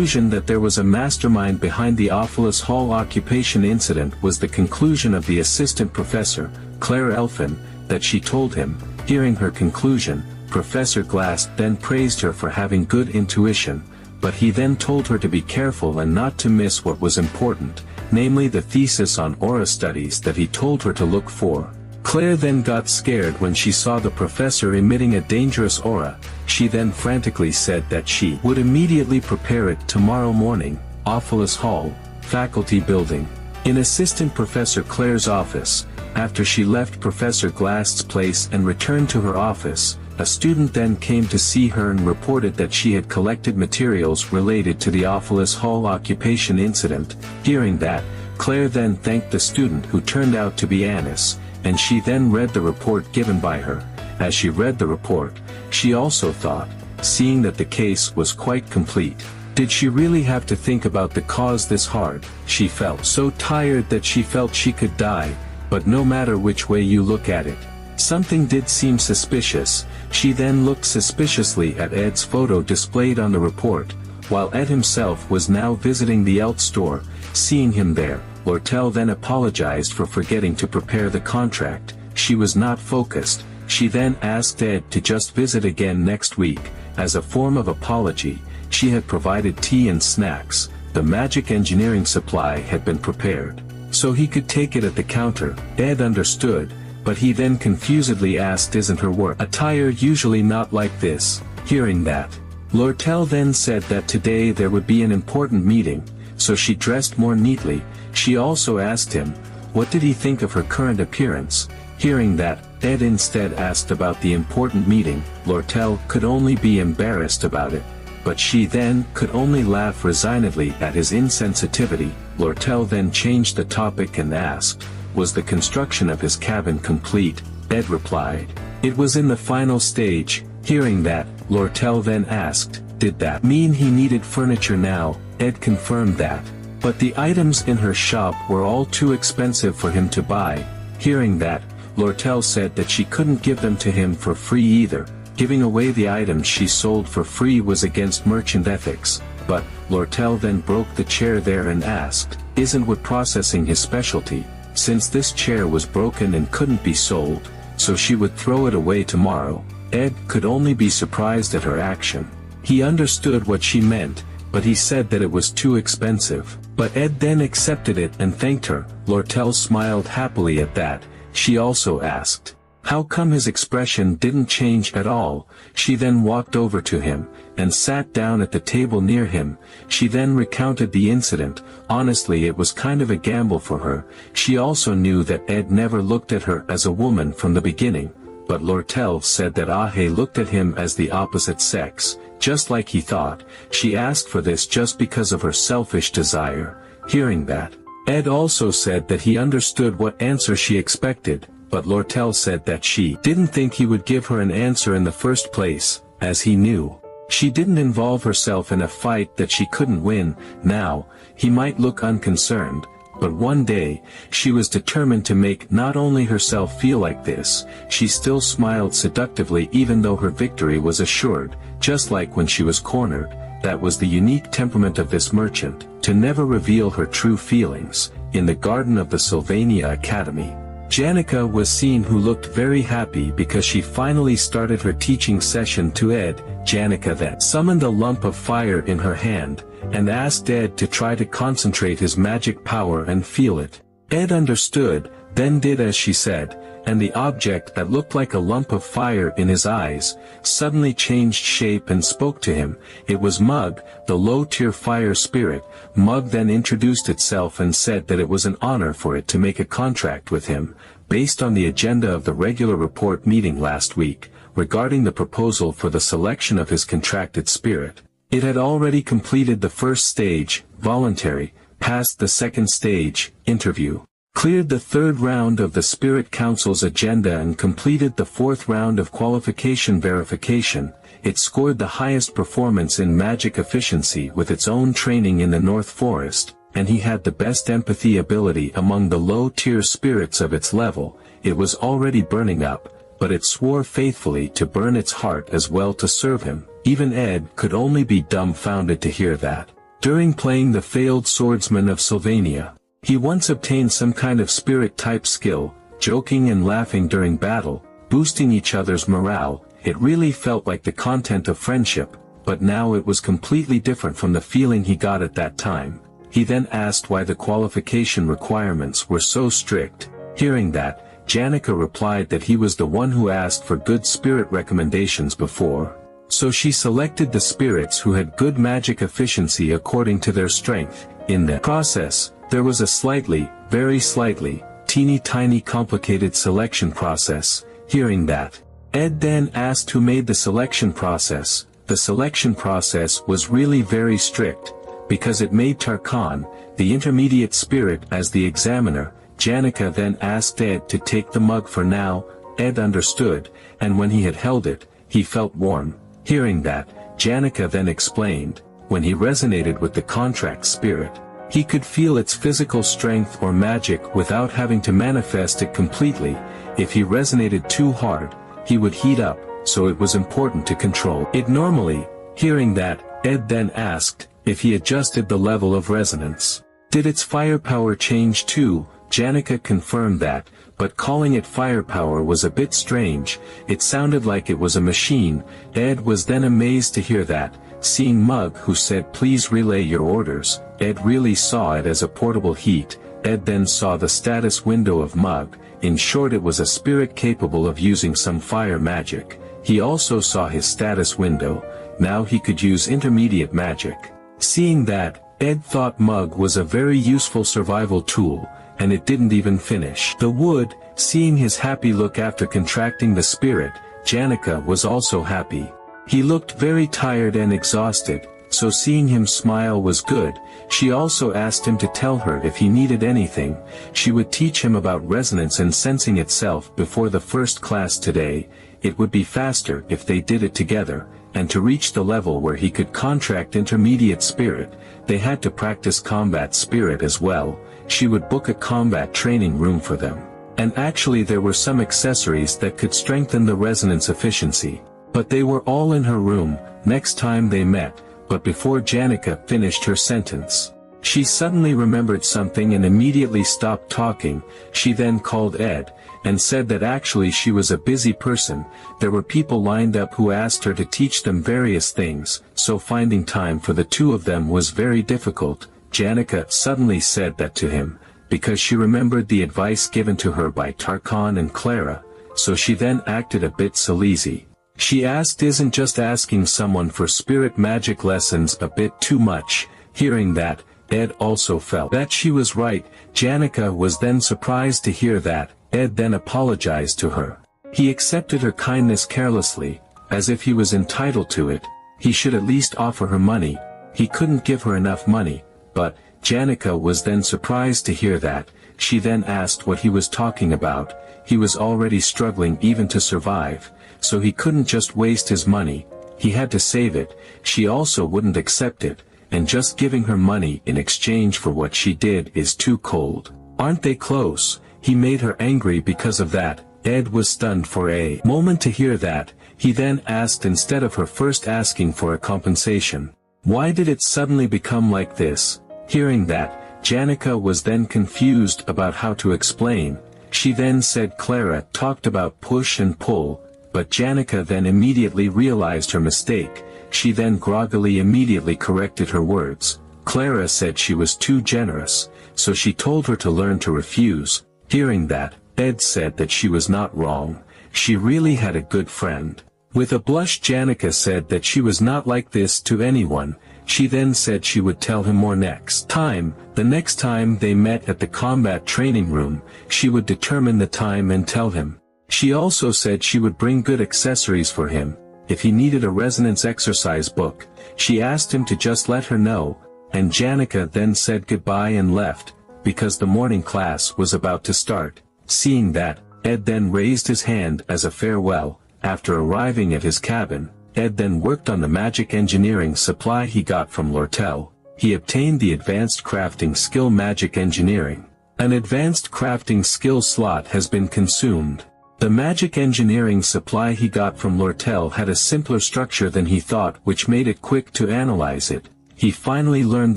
conclusion that there was a mastermind behind the Offalis Hall occupation incident was the conclusion of the assistant professor, Claire Elfin, that she told him. Hearing her conclusion, Professor Glass then praised her for having good intuition, but he then told her to be careful and not to miss what was important, namely the thesis on aura studies that he told her to look for. Claire then got scared when she saw the professor emitting a dangerous aura. She then frantically said that she would immediately prepare it tomorrow morning. Offalis Hall, Faculty Building. In Assistant Professor Claire's office, after she left Professor Glass's place and returned to her office, a student then came to see her and reported that she had collected materials related to the Offalis Hall occupation incident. Hearing that, Claire then thanked the student, who turned out to be Anis, and she then read the report given by her. As she read the report, she also thought, seeing that the case was quite complete. Did she really have to think about the cause this hard? She felt so tired that she felt she could die, but no matter which way you look at it, something did seem suspicious. She then looked suspiciously at Ed's photo displayed on the report, while Ed himself was now visiting the ELT store. Seeing him there, Lortel then apologized for forgetting to prepare the contract. She was not focused. She then asked Ed to just visit again next week. As a form of apology, she had provided tea and snacks. The magic engineering supply had been prepared, so he could take it at the counter. Ed understood, but he then confusedly asked, "Isn't her work attire usually not like this?" Hearing that, Lortel then said that today there would be an important meeting, so she dressed more neatly. She also asked him, what did he think of her current appearance? Hearing that, Ed instead asked about the important meeting. Lortel could only be embarrassed about it, but she then could only laugh resignedly at his insensitivity. Lortel then changed the topic and asked, was the construction of his cabin complete? Ed replied, it was in the final stage. Hearing that, Lortel then asked, did that mean he needed furniture now? Ed confirmed that, but the items in her shop were all too expensive for him to buy. Hearing that, Lortel said that she couldn't give them to him for free either. Giving away the items she sold for free was against merchant ethics. But Lortel then broke the chair there and asked, isn't wood processing his specialty? Since this chair was broken and couldn't be sold, so she would throw it away tomorrow. Ed could only be surprised at her action. He understood what she meant, but he said that it was too expensive. But Ed then accepted it and thanked her. Lortel smiled happily at that. She also asked, how come his expression didn't change at all? She then walked over to him, and sat down at the table near him. She then recounted the incident. Honestly, it was kind of a gamble for her. She also knew that Ed never looked at her as a woman from the beginning, but Lortel said that Ahe looked at him as the opposite sex, just like he thought. She asked for this just because of her selfish desire. Hearing that, Ed also said that he understood what answer she expected, but Lortel said that she didn't think he would give her an answer in the first place, as he knew she didn't involve herself in a fight that she couldn't win. Now, he might look unconcerned, but one day, she was determined to make not only herself feel like this. She still smiled seductively even though her victory was assured, just like when she was cornered. That was the unique temperament of this merchant, to never reveal her true feelings. In the garden of the Sylvania Academy, Janica was seen, who looked very happy because she finally started her teaching session to Ed. Janica then summoned a lump of fire in her hand, and asked Ed to try to concentrate his magic power and feel it. Ed understood, then did as she said, and the object that looked like a lump of fire in his eyes, suddenly changed shape and spoke to him. It was Mug, the low-tier fire spirit. Mug then introduced itself and said that it was an honor for it to make a contract with him, based on the agenda of the regular report meeting last week, regarding the proposal for the selection of his contracted spirit. It had already completed the first stage, voluntary, passed the second stage, interview, cleared the third round of the Spirit Council's agenda and completed the fourth round of qualification verification. It scored the highest performance in magic efficiency with its own training in the North Forest, and he had the best empathy ability among the low-tier spirits of its level. It was already burning up, but it swore faithfully to burn its heart as well to serve him. Even Ed could only be dumbfounded to hear that. During playing the failed swordsman of Sylvania, he once obtained some kind of spirit-type skill, joking and laughing during battle, boosting each other's morale. It really felt like the content of friendship, but now it was completely different from the feeling he got at that time. He then asked why the qualification requirements were so strict. Hearing that, Janica replied that he was the one who asked for good spirit recommendations before. So she selected the spirits who had good magic efficiency according to their strength. In the process, there was a very slightly, teeny tiny complicated selection process. Hearing that, Ed then asked who made the selection process. The selection process was really very strict, because it made Tarkan, the intermediate spirit, as the examiner. Janica then asked Ed to take the mug for now. Ed understood, and when he had held it, he felt warm. Hearing that, Janica then explained, when he resonated with the contract spirit, he could feel its physical strength or magic without having to manifest it completely. If he resonated too hard, he would heat up, so it was important to control it normally. Hearing that, Ed then asked if he adjusted the level of resonance. Did its firepower change too? Janica confirmed that, but calling it firepower was a bit strange. It sounded like it was a machine. Ed was then amazed to hear that. Seeing Mug, who said please relay your orders, Ed really saw it as a portable heat. Ed then saw the status window of Mug. In short, it was a spirit capable of using some fire magic. He also saw his status window. Now he could use intermediate magic. Seeing that, Ed thought Mug was a very useful survival tool, and it didn't even finish the wood. Seeing his happy look after contracting the spirit, Janica was also happy. He looked very tired and exhausted, so seeing him smile was good. She also asked him to tell her if he needed anything. She would teach him about resonance and sensing itself before the first class today. It would be faster if they did it together, and to reach the level where he could contract intermediate spirit, they had to practice combat spirit as well. She would book a combat training room for them. And actually there were some accessories that could strengthen the resonance efficiency. But they were all in her room, next time they met. But before Janica finished her sentence, she suddenly remembered something and immediately stopped talking. She then called Ed, and said that actually she was a busy person. There were people lined up who asked her to teach them various things, so finding time for the two of them was very difficult. Janica suddenly said that to him, because she remembered the advice given to her by Tarkan and Clara, so she then acted a bit sleazy. She asked, isn't just asking someone for spirit magic lessons a bit too much? Hearing that, Ed also felt that she was right. Janica was then surprised to hear that. Ed then apologized to her. He accepted her kindness carelessly, as if he was entitled to it. He should at least offer her money. He couldn't give her enough money, but Janica was then surprised to hear that. She then asked what he was talking about. He was already struggling even to survive, so he couldn't just waste his money. He had to save it. She also wouldn't accept it, and just giving her money in exchange for what she did is too cold. Aren't they close? He made her angry because of that. Ed was stunned for a moment to hear that. He then asked, instead of her first asking for a compensation, why did it suddenly become like this? Hearing that, Janica was then confused about how to explain. She then said Clara talked about push and pull, but Janica then immediately realized her mistake. She then groggily immediately corrected her words. Clara said she was too generous, so she told her to learn to refuse. Hearing that, Ed said that she was not wrong. She really had a good friend. With a blush, Janica said that she was not like this to anyone. She then said she would tell him more next time. The next time they met at the combat training room, she would determine the time and tell him. She also said she would bring good accessories for him. If he needed a resonance exercise book, she asked him to just let her know, and Janica then said goodbye and left, because the morning class was about to start. Seeing that, Ed then raised his hand as a farewell. After arriving at his cabin, Ed then worked on the magic engineering supply he got from Lortel. He obtained the advanced crafting skill magic engineering. An advanced crafting skill slot has been consumed. The magic engineering supply he got from Lortel had a simpler structure than he thought, which made it quick to analyze it. he finally learned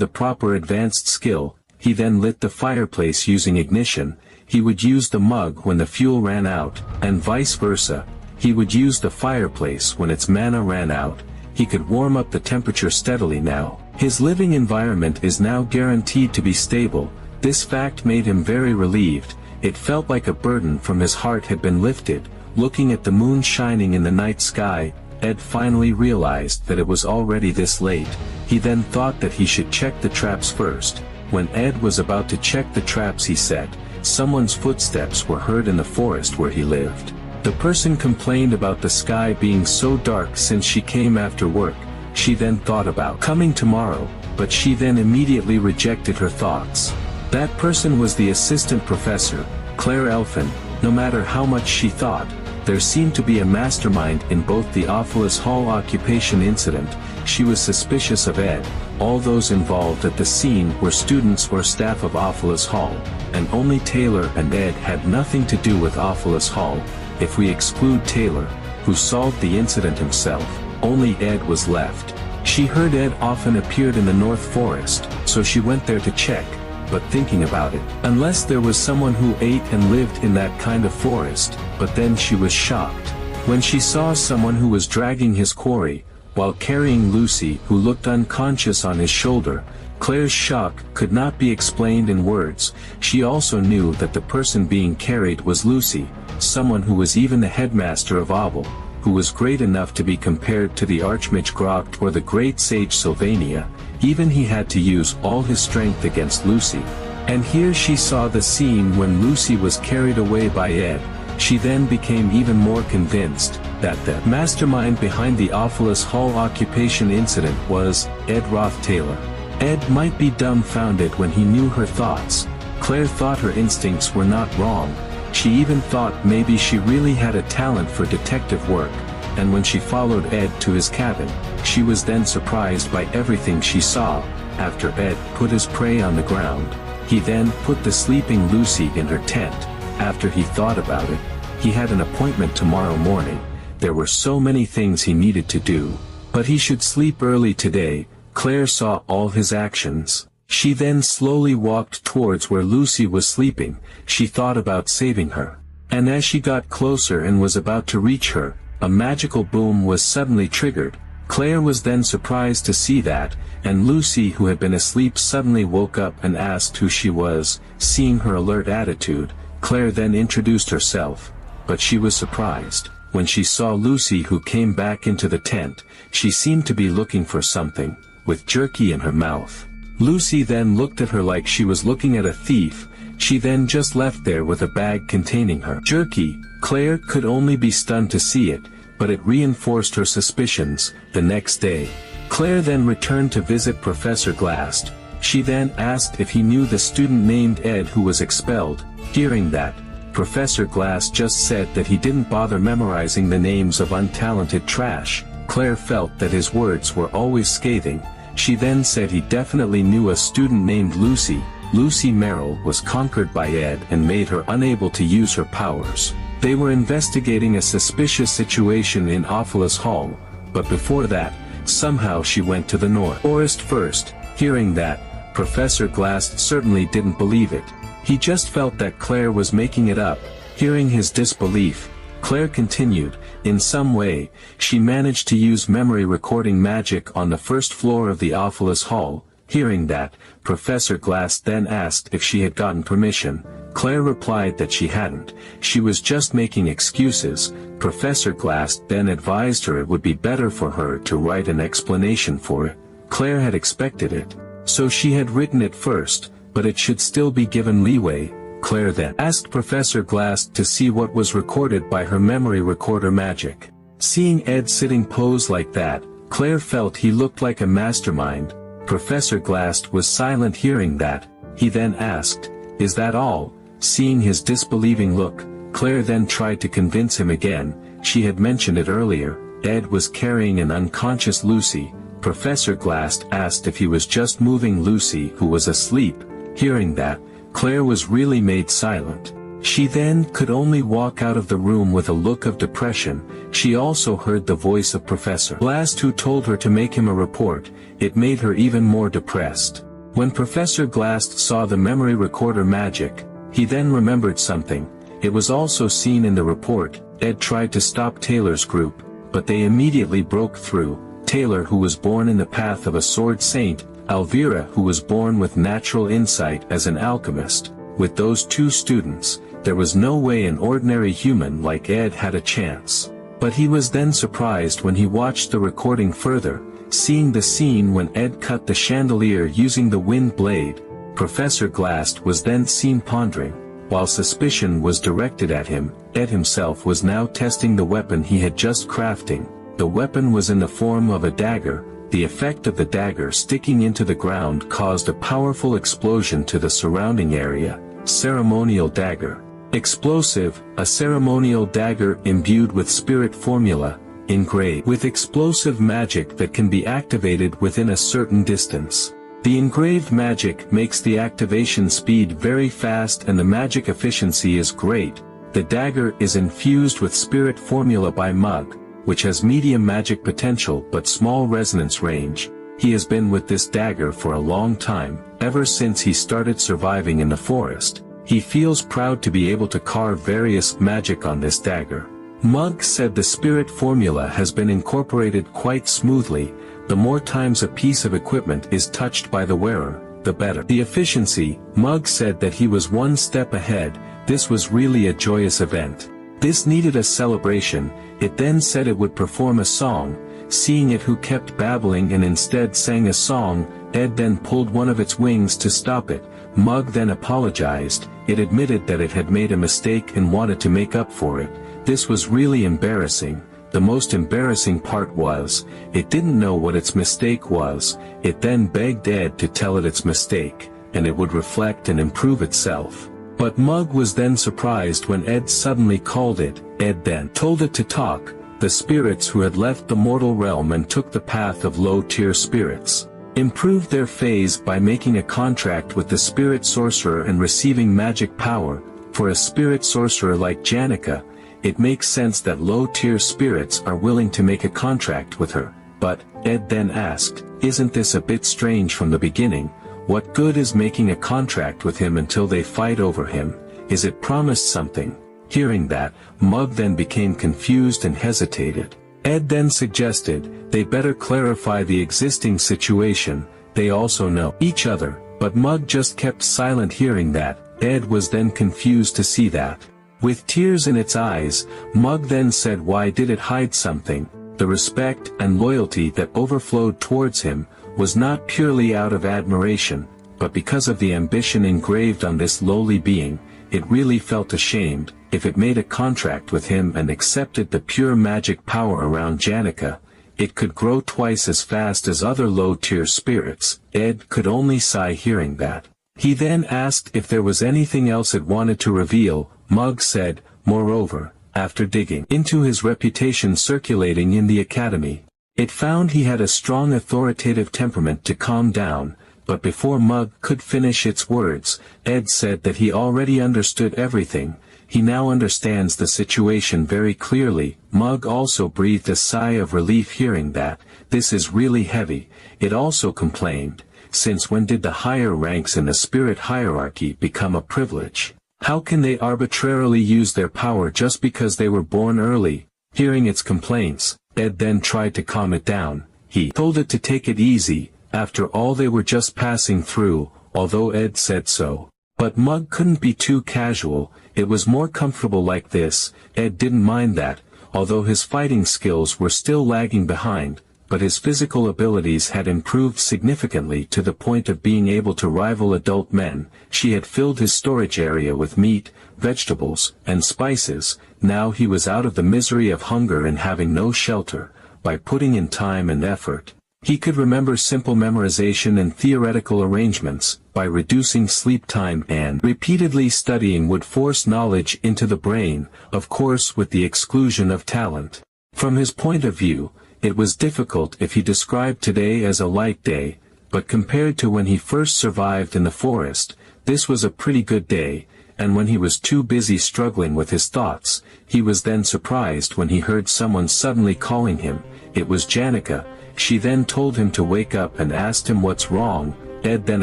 the proper advanced skill. He then lit the fireplace using ignition. He would use the mug when the fuel ran out, and vice versa. He would use the fireplace when its mana ran out. He could warm up the temperature steadily now. His living environment is now guaranteed to be stable. This fact made him very relieved. It felt like a burden from his heart had been lifted. Looking at the moon shining in the night sky, Ed finally realized that it was already this late. He then thought that he should check the traps first. When Ed was about to check the traps, he said, someone's footsteps were heard in the forest where he lived. The person complained about the sky being so dark since she came after work. She then thought about coming tomorrow, but she then immediately rejected her thoughts. That person was the assistant professor, Claire Elfin. No matter how much she thought, there seemed to be a mastermind in both the Oculus Hall occupation incident. She was suspicious of Ed. All those involved at the scene were students or staff of Oculus Hall, and only Taylor and Ed had nothing to do with Oculus Hall. If we exclude Taylor, who solved the incident himself, only Ed was left. She heard Ed often appeared in the North Forest, so she went there to check. But thinking about it, unless there was someone who ate and lived in that kind of forest. But then she was shocked when she saw someone who was dragging his quarry, while carrying Lucy, who looked unconscious on his shoulder. Claire's shock could not be explained in words. She also knew that the person being carried was Lucy, someone who was even the headmaster of Obel, who was great enough to be compared to the Archmage Grogt or the great sage Sylvania. Even he had to use all his strength against Lucy. And here she saw the scene when Lucy was carried away by Ed. She then became even more convinced that the mastermind behind the Oculus Hall occupation incident was Ed Roth Taylor. Ed might be dumbfounded when he knew her thoughts. Claire thought her instincts were not wrong. She even thought maybe she really had a talent for detective work. And when she followed Ed to his cabin, she was then surprised by everything she saw. After Ed put his prey on the ground, he then put the sleeping Lucy in her tent. After he thought about it, he had an appointment tomorrow morning. There were so many things he needed to do, but he should sleep early today. Claire saw all his actions. She then slowly walked towards where Lucy was sleeping. She thought about saving her. And as she got closer and was about to reach her, a magical boom was suddenly triggered. Claire was then surprised to see that, and Lucy, who had been asleep, suddenly woke up and asked who she was. Seeing her alert attitude, Claire then introduced herself, but she was surprised when she saw Lucy, who came back into the tent. She seemed to be looking for something, with jerky in her mouth. Lucy then looked at her like she was looking at a thief. She then just left there with a bag containing her jerky. Claire could only be stunned to see it, but it reinforced her suspicions. The next day, Claire then returned to visit Professor Glast. She then asked if he knew the student named Ed who was expelled. Hearing that, Professor Glast just said that he didn't bother memorizing the names of untalented trash. Claire felt that his words were always scathing. She then said he definitely knew a student named Lucy. Lucy Merrill was conquered by Ed and made her unable to use her powers. They were investigating a suspicious situation in Oculus Hall, but before that, somehow she went to the North Forest first. Hearing that, Professor Glast certainly didn't believe it. He just felt that Claire was making it up. Hearing his disbelief, Claire continued, in some way, she managed to use memory recording magic on the first floor of the Oculus Hall. Hearing that, Professor Glast then asked if she had gotten permission. Claire replied that she hadn't. She was just making excuses. Professor Glast then advised her it would be better for her to write an explanation for it. Claire had expected it, so she had written it first, but it should still be given leeway. Claire then asked Professor Glast to see what was recorded by her memory recorder magic. Seeing Ed sitting posed like that, Claire felt he looked like a mastermind. Professor Glast was silent. Hearing that, he then asked, "Is that all?" Seeing his disbelieving look, Claire then tried to convince him again. She had mentioned it earlier. Ed was carrying an unconscious Lucy. Professor Glast asked if he was just moving Lucy, who was asleep. Hearing that, Claire was really made silent. She then could only walk out of the room with a look of depression. She also heard the voice of Professor Glast, who told her to make him a report. It made her even more depressed. When Professor Glast saw the memory recorder magic, he then remembered something. It was also seen in the report. Ed tried to stop Taylor's group, but they immediately broke through. Taylor, who was born in the path of a sword saint, Elvira, who was born with natural insight as an alchemist. With those two students, there was no way an ordinary human like Ed had a chance. But he was then surprised when he watched the recording further, seeing the scene when Ed cut the chandelier using the wind blade. Professor Glast was then seen pondering. While suspicion was directed at him, Ed himself was now testing the weapon he had just crafting. The weapon was in the form of a dagger. The effect of the dagger sticking into the ground caused a powerful explosion to the surrounding area. Ceremonial dagger. Explosive, a ceremonial dagger imbued with spirit formula, engraved with explosive magic that can be activated within a certain distance. The engraved magic makes the activation speed very fast and the magic efficiency is great. The dagger is infused with spirit formula by Mug, which has medium magic potential but small resonance range. He has been with this dagger for a long time, ever since he started surviving in the forest. He feels proud to be able to carve various magic on this dagger. Mug said the spirit formula has been incorporated quite smoothly. The more times a piece of equipment is touched by the wearer, the better. The efficiency, Mug said that he was one step ahead. This was really a joyous event. This needed a celebration. It then said it would perform a song. Seeing it, who kept babbling and instead sang a song, Ed then pulled one of its wings to stop it. Mug then apologized. It admitted that it had made a mistake and wanted to make up for it. This was really embarrassing. The most embarrassing part was, it didn't know what its mistake was. It then begged Ed to tell it its mistake, and it would reflect and improve itself. But Mug was then surprised when Ed suddenly called it. Ed then told it to talk. The spirits who had left the mortal realm and took the path of low-tier spirits improved their phase by making a contract with the spirit sorcerer and receiving magic power. For a spirit sorcerer like Janica, it makes sense that low-tier spirits are willing to make a contract with her. But, Ed then asked, isn't this a bit strange from the beginning? What good is making a contract with him until they fight over him? Is it promised something? Hearing that, Mug then became confused and hesitated. Ed then suggested, they better clarify the existing situation. They also know each other, but Mug just kept silent. Hearing that, Ed was then confused to see that. With tears in its eyes, Mug then said, why did it hide something? The respect and loyalty that overflowed towards him was not purely out of admiration, but because of the ambition engraved on this lowly being. It really felt ashamed. If it made a contract with him and accepted the pure magic power around Janica, it could grow twice as fast as other low-tier spirits. Ed could only sigh hearing that. He then asked if there was anything else it wanted to reveal. Mug said, moreover, after digging into his reputation circulating in the academy, it found he had a strong authoritative temperament. To calm down. But before Mug could finish its words, Ed said that he already understood everything. He now understands the situation very clearly. Mug also breathed a sigh of relief hearing that. This is really heavy. It also complained, since when did the higher ranks in the spirit hierarchy become a privilege? How can they arbitrarily use their power just because they were born early? Hearing its complaints, Ed then tried to calm it down. He told it to take it easy. After all, they were just passing through, although Ed said so. But Mug couldn't be too casual. It was more comfortable like this. Ed didn't mind that, although his fighting skills were still lagging behind, but his physical abilities had improved significantly to the point of being able to rival adult men. She had filled his storage area with meat, vegetables, and spices. Now he was out of the misery of hunger and having no shelter. By putting in time and effort, he could remember simple memorization and theoretical arrangements. By reducing sleep time and repeatedly studying would force knowledge into the brain, of course with the exclusion of talent. From his point of view, it was difficult if he described today as a light day, but compared to when he first survived in the forest, this was a pretty good day. and when he was too busy struggling with his thoughts, he was then surprised when he heard someone suddenly calling him. It was Janica. She then told him to wake up and asked him what's wrong. Ed then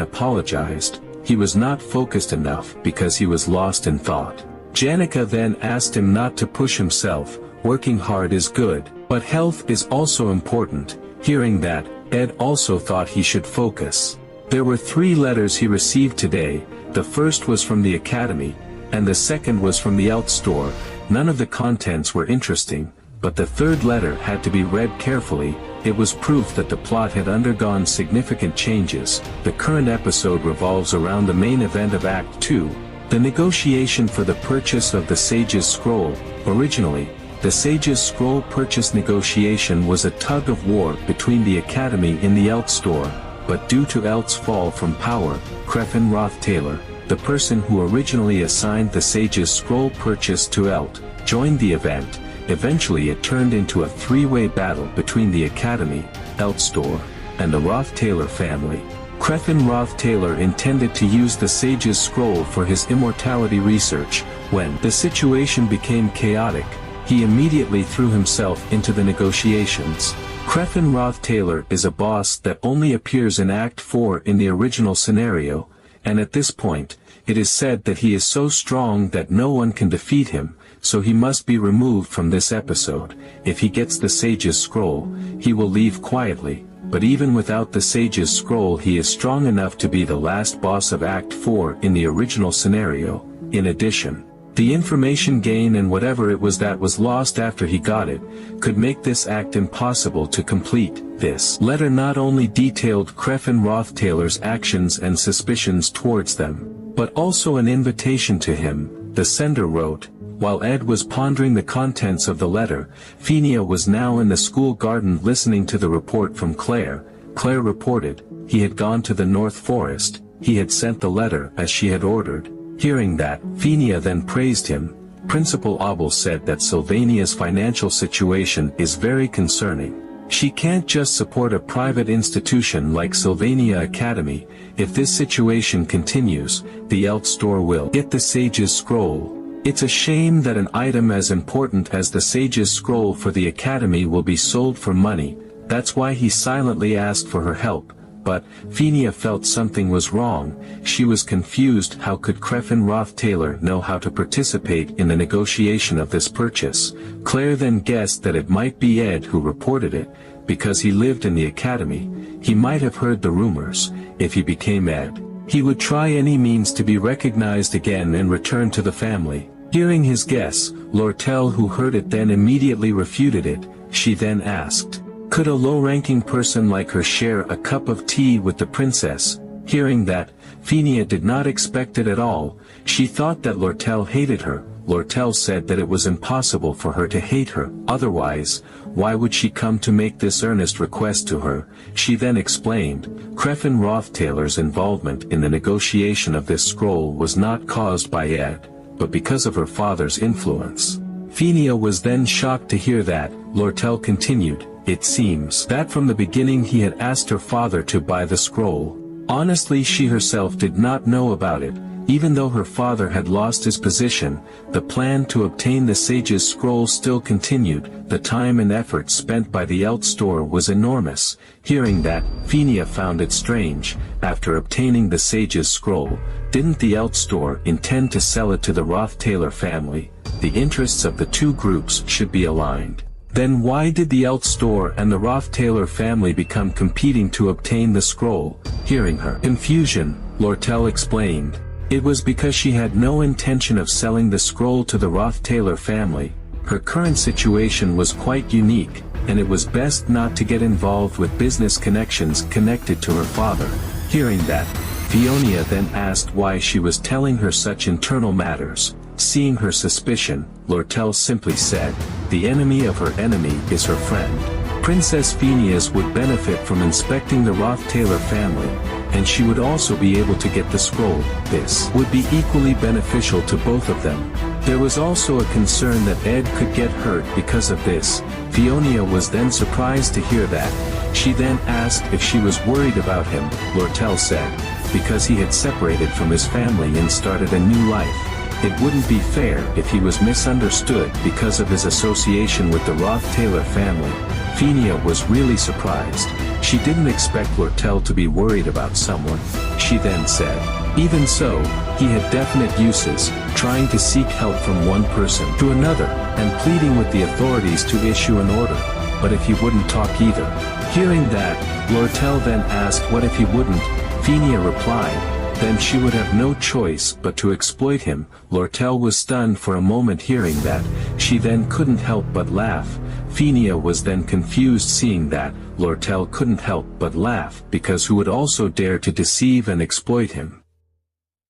apologized. He was not focused enough because he was lost in thought. Janica then asked him not to push himself. Working hard is good, but health is also important. Hearing that, Ed also thought he should focus. There were 3 letters he received today. The first was from the Academy, and the second was from the Alt store. None of the contents were interesting, but the third letter had to be read carefully. It was proof that the plot had undergone significant changes. The current episode revolves around the main event of Act 2, the negotiation for the purchase of the Sage's Scroll. Originally, the Sage's Scroll purchase negotiation was a tug-of-war between the Academy and the Alt store, but due to Elt's fall from power, Crefin Roth-Taylor, the person who originally assigned the Sage's Scroll purchase to Elt, joined the event. Eventually it turned into a 3-way battle between the Academy, Elt store, and the Roth-Taylor family. Crefin Roth-Taylor intended to use the Sage's Scroll for his immortality research. When the situation became chaotic, he immediately threw himself into the negotiations. Crefin Roth-Taylor is a boss that only appears in Act 4 in the original scenario, and at this point, it is said that he is so strong that no one can defeat him, so he must be removed from this episode. If he gets the Sage's Scroll, he will leave quietly, but even without the Sage's Scroll he is strong enough to be the last boss of Act 4 in the original scenario. In addition, the information gain and whatever it was that was lost after he got it, could make this act impossible to complete. This letter not only detailed Crefin Roth-Taylor's actions and suspicions towards them, but also an invitation to him. The sender wrote, while Ed was pondering the contents of the letter, Phineas was now in the school garden listening to the report from Claire. Claire reported, he had gone to the North Forest. He had sent the letter as she had ordered. Hearing that, Phineas then praised him. Principal Abel said that Sylvania's financial situation is very concerning. She can't just support a private institution like Sylvania Academy. If this situation continues, the Elt store will get the Sage's Scroll. It's a shame that an item as important as the Sage's Scroll for the Academy will be sold for money. That's why he silently asked for her help. But Phineas felt something was wrong. She was confused. How could Crefin Roth-Taylor know how to participate in the negotiation of this purchase? Claire then guessed that it might be Ed who reported it, because he lived in the Academy. He might have heard the rumors. If he became Ed, he would try any means to be recognized again and return to the family. Hearing his guess, Lortel, who heard it, then immediately refuted it. She then asked, could a low-ranking person like her share a cup of tea with the princess? Hearing that, Phineas did not expect it at all. She thought that Lortel hated her. Lortel said that it was impossible for her to hate her. Otherwise, why would she come to make this earnest request to her? She then explained, Crefin Roth-Taylor's involvement in the negotiation of this scroll was not caused by Ed, but because of her father's influence. Phineas was then shocked to hear that. Lortel continued, it seems that from the beginning he had asked her father to buy the scroll. Honestly, she herself did not know about it. Even though her father had lost his position, the plan to obtain the Sage's Scroll still continued. The time and effort spent by the Elt store was enormous. Hearing that, Phineas found it strange. After obtaining the Sage's Scroll, didn't the Elt store intend to sell it to the Roth-Taylor family? The interests of the two groups should be aligned. Then why did the Elt store and the Roth-Taylor family become competing to obtain the scroll? Hearing her confusion, Lortel explained, it was because she had no intention of selling the scroll to the Roth-Taylor family. Her current situation was quite unique, and it was best not to get involved with business connections connected to her father. Hearing that, Fiona then asked why she was telling her such internal matters. Seeing her suspicion, Lortel simply said, the enemy of her enemy is her friend. Princess Phineas would benefit from inspecting the Roth-Taylor family, and she would also be able to get the scroll. This would be equally beneficial to both of them. There was also a concern that Ed could get hurt because of this. Fiona was then surprised to hear that. She then asked if she was worried about him. Lortel said, because he had separated from his family and started a new life. it wouldn't be fair if he was misunderstood because of his association with the Roth-Taylor family. Phineas was really surprised. She didn't expect Lortel to be worried about someone. She then said, even so, he had definite uses, trying to seek help from one person to another, and pleading with the authorities to issue an order. But if he wouldn't talk either. Hearing that, Lortel then asked what if he wouldn't. Phineas replied, then she would have no choice but to exploit him. Lortel was stunned for a moment hearing that. She then couldn't help but laugh. Phineas was then confused seeing that. Lortel couldn't help but laugh because who would also dare to deceive and exploit him.